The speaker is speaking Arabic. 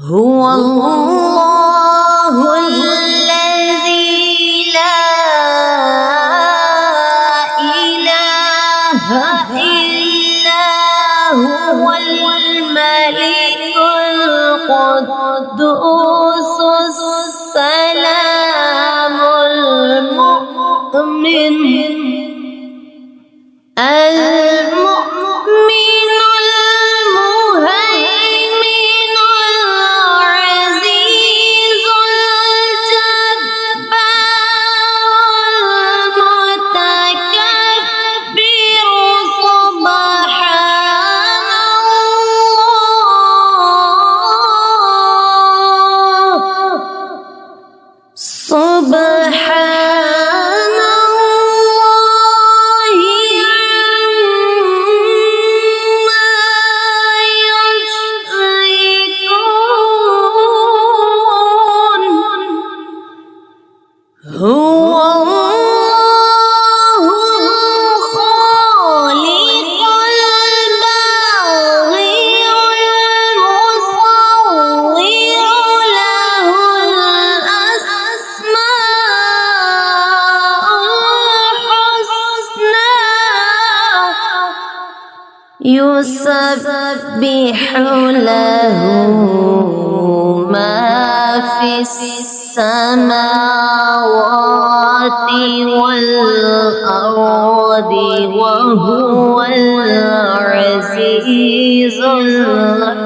هو الله الذي لا إله إلا هو الملك القدوس السلام المؤمن المؤمن المهيمن العزيز الجبار المتكبر سبحان الله عما يشركون هو الله الخالق البارئ المصور له الأسماء الحسنى يسبح له ما في السماوات والأرض وهو العزيز الحكيم.